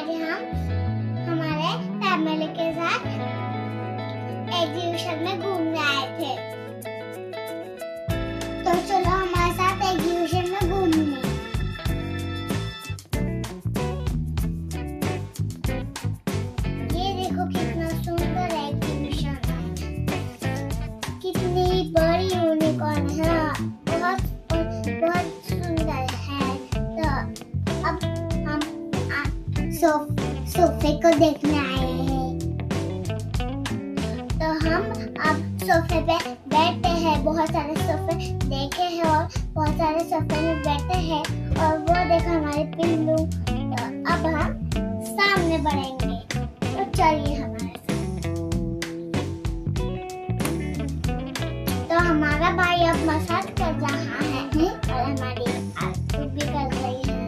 आज हम हमारे फैमिली के साथ एग्जीबिशन में घूमने आए थे। तो चलो हमारे साथ एग्जीबिशन में घूमने। ये देखो कितना सुंदर एग्जीबिशन है, कितनी बड़ी यूनिकॉर्न है, बहुत सुंदर है। तो अब हम सोफे को देखने आए हैं। तो हम अब सोफे पे बैठते हैं। बहुत सारे सोफे देखे हैं और बहुत सारे सोफे में बैठे हैं और वो देखो हमारे पिल्लू। तो अब हम सामने बढ़ेंगे। तो चलिए हमारे साथ। तो हमारा भाई अब मसाज कर रहा है और हमारी आंसू भी कर रही है।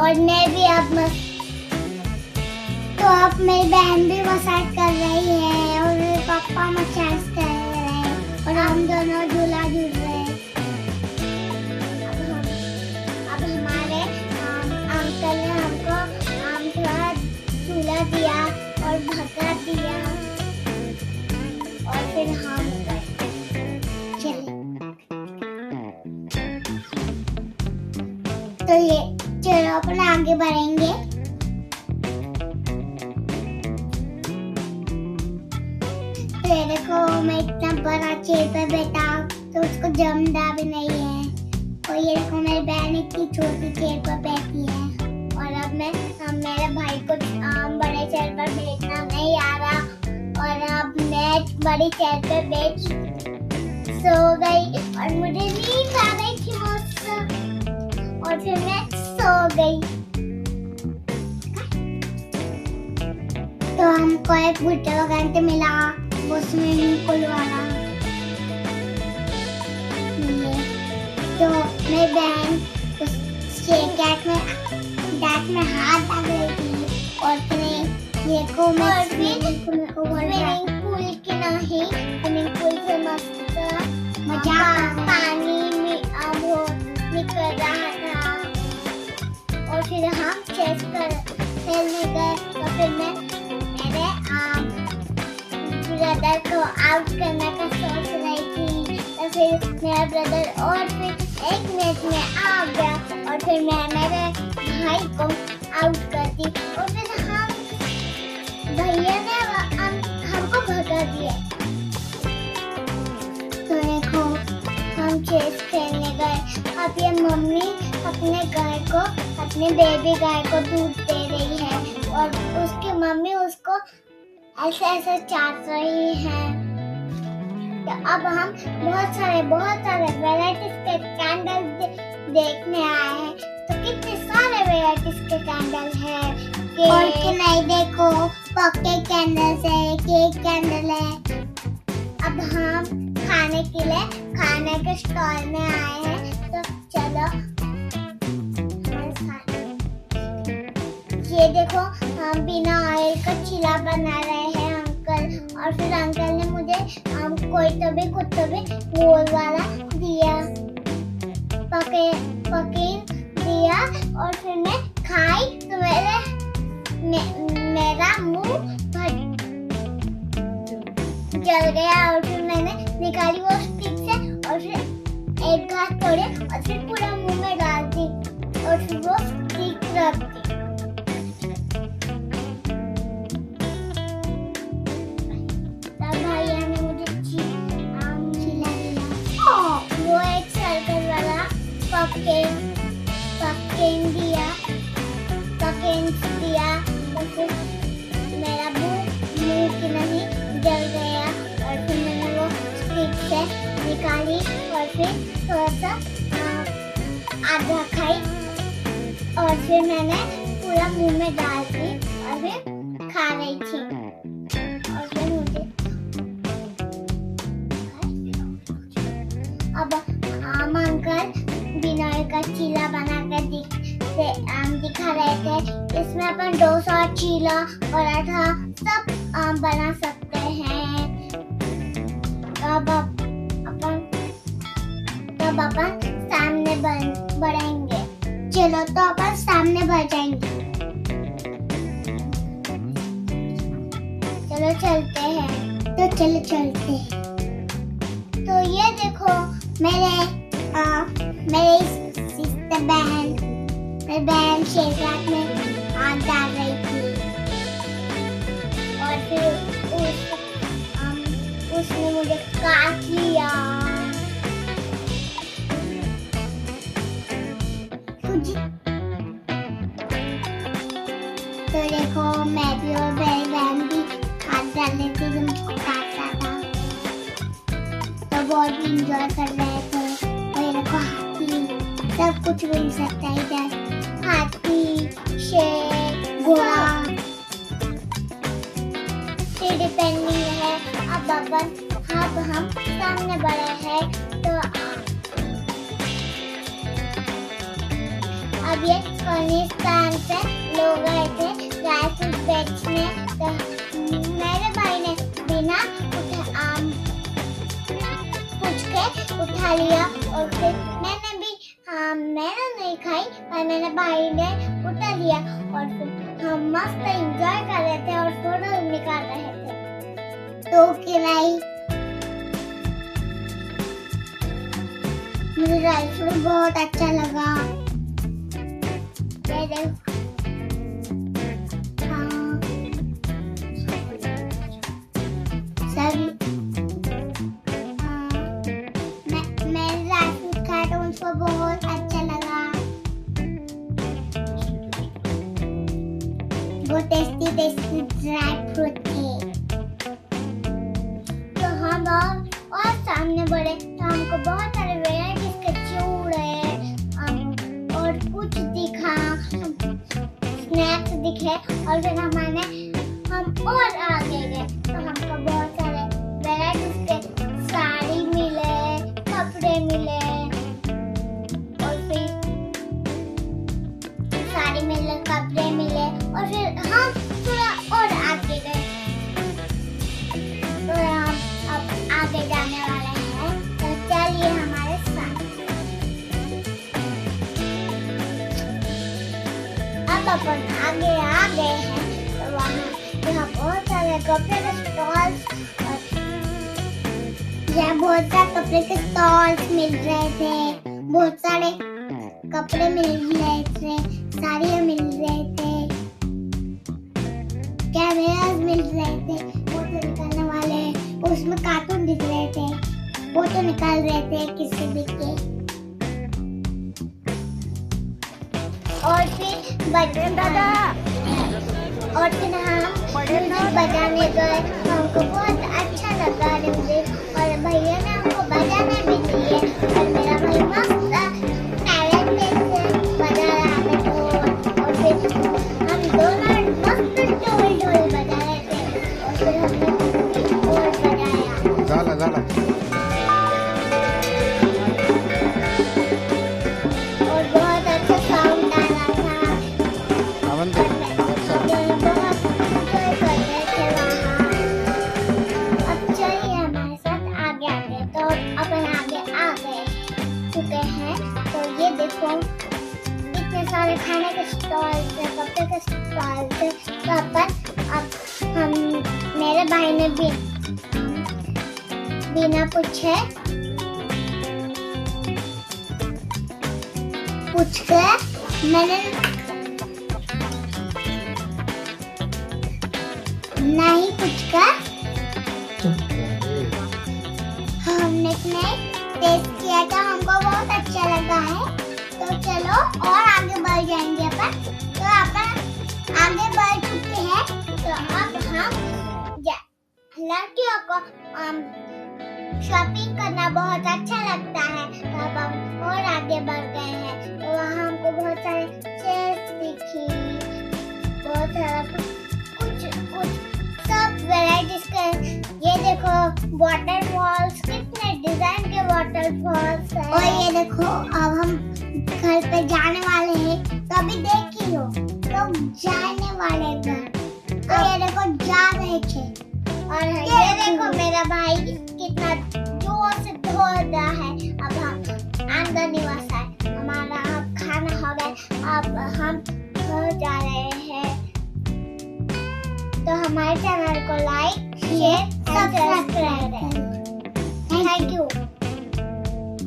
और मैं भी अब तो अब मेरी बहन भी मसाज कर रही है और मेरे पापा मसाज कर रहे हैं और हम दोनों झूला झूल रहे हैं। अब हमारे अंकल ने हमको थोड़ा झूला दिया और भगा दिया और फिर हम चले। तो ये चलो अपन आगे बढ़ेंगे। तो ये देखो मैं इतना बड़ा चेयर पे बैठा तो उसको जमदा भी नहीं है। और ये देखो मेरी बहन इतनी छोटी चेयर पर बैठी है और अब मेरे भाई को बड़े चेयर पर बैठना नहीं आ रहा और अब मैं बड़ी चेयर पे बैठ सो गई और मुझे नींद आ गई थी मुझसे और फिर मैं सो गई। तो हमको एक बुढ़ा घंटे मिला, वो स्विमिंग पूल वाला। तो मेरी बहन उस डेक में हाथ डाल रही थी और फिर देखो मैं स्विमिंग पूल की नहीं, स्विमिंग पूल से मस्त मजा पानी में निकल रहा था। और फिर हम चेस खेलने गए तो फिर मैं मेरे ब्रदर को आउट करने का सोच रही थी। तो फिर मेरा ब्रदर और फिर 1 मिनट में आ गया और फिर मैं मेरे भाई को आउट कर दी और फिर भैया ने हमको भगा दिया। तो देखो हम चेस खेलने गए। अब ये मम्मी अपने बेबी गाय को दूध दे रही है और उसकी मम्मी उसको ऐसे चाट रही है। तो अब हम बहुत सारे वैरायटीज के कैंडल देखने आए हैं। तो कितने सारे वैरायटीज के कैंडल हैं। और कि नहीं देखो पक्के कैंडल्स है, केक कैंडल है। अब हम खाने के स्टॉल में आए हैं। तो चलो ये देखो हम बिना ऑयल का चीला बना रहे हैं अंकल। और फिर अंकल ने मुझे कोई तो भी गोल वाला दिया, पके दिया और फिर मैं खाई तो मेरा मुंह जल गया और फिर मैंने निकाली वो स्टिक से और फिर एक घास तोड़े और फिर पूरा मुंह में डाल दी और फिर वो स्टिक रख दी। तब भैया ने मुझे चिल्ला दिया। वो एक सर्कल वाला पकेन दिया तो फिर मेरा मुंह की नहीं जल गया और फिर मैंने वो स्टिक से निकाली और फिर थोड़ा सा आधा खाई और फिर मैंने पूरा मुंह में डाल दी और फिर खा रही थी। और फिर मुझे अब अंकल बिना का चीला बनाकर दिखा रहे थे। इसमें अपन डोसा, चीला, पराठा सब बना सकते हैं। अब अपन सामने बन बढ़ेंगे। चलो तो अपन सामने बढ़ जाएंगे। चलो चलते हैं। तो चलो चलते हैं। तो ये देखो मेरे सिस्टर बहन शेरघाट में आग डाल रही थी और फिर उसने मुझे काट लिया। तो देखो मैं भी और मेरी बहन भी हाथ डाल रहे थे जब मुझको काट रहा था। तो बहुत इंजॉय कर रहे थे। और देखो हाथी, सब कुछ मिल सकता है इधर। हाथी, शेर, घोड़ा, डिपेंडिंग है। अब हम सामने बढ़े हैं। तो अब ये अफगानिस्तान से लोग आए थे ड्राई फ्रूट बेचने। तो मेरे भाई ने बिना पूछ के उठा लिया और फिर मैंने नहीं खाई पर मेरे भाई ने उठा लिया और फिर हम मस्त एंजॉय कर रहे थे और फोटो निकाल रहे थे। तो खिलाई मुझे ड्राई फ्रूट बहुत अच्छा लगा। ये देखो बहुत अच्छा लगा। बहुत टेस्टी ड्राई फ्रूट थे। तो हम और सामने बढ़े तो हमको बहुत सारे वैरायटीज के चूड़े और कुछ दिखा, स्नैक्स दिखे और फिर हम और आगे गए तो हमको बहुत सारे वैरायटीज के साड़ी मिले, कपड़े मिले। कपड़े मिले और फिर हम थोड़ा और आगे गए। तो हम अब आगे जाने वाले हैं। तो चलिए हमारे साथ। अब अपन आगे आ गए हैं। तो यहाँ बहुत सारे कपड़े के स्टॉल्स बहुत सारे कपड़े के स्टॉल्स मिल रहे थे। बहुत सारे कपड़े मिल रहे थे, साड़ियाँ मिल रहे थे, कैमरास मिल रहे थे, फोटो निकालने वाले, उसमें कार्टून दिख रहे थे, फोटो निकाल रहे थे किसी भी के। और फिर दादा और फिर हम म्यूजिक बजाने गए। हमको बहुत अच्छा लगा म्यूजिक और भैया ने हमको बजाने भी दिए और मेरा भाई मस्त हम दोनों मस्त ढोल बजा रहे थे और फिर हमने और बजाया। झाला और बहुत अच्छा साउंड आ रहा था। बहुत एंजॉय कर रहे थे वहाँ। अब चलिए हमारे साथ आगे तो अपन आगे आ गए चुके हैं। तो ये देखो सारे खाने के स्टॉल थे, कपड़े के स्टॉल थे। तो अब हम मेरे भाई ने भी बिना पूछे मैंने नहीं पूछकर हमने टेस्ट किया था। हमको बहुत अच्छा लगा है। तो चलो और आगे बढ़ जाएंगे अपन। तो अपन आगे बढ़ चुके हैं। तो अब हम लड़कियों को शॉपिंग करना बहुत अच्छा लगता है। तो अब हम और आगे बढ़ गए हैं। तो वहाँ हमको बहुत सारे चेयर्स दिखी, बहुत सारा कुछ सब वैरायटीज के। ये देखो वाटरफॉल्स, कितने डिजाइन के वाटरफॉल्स हैं। और ये देखो अब हम घर पे जाने वाले हैं। तो अभी देखी हो तो जाने वाले घर। तो ये देखो जा रहे थे और ये देखो मेरा भाई कितना जोर से दौड़ रहा है। अब हम अंदर निवास है हमारा। अब हम घर जा रहे हैं। तो हमारे चैनल को लाइक, शेयर, सब्सक्राइब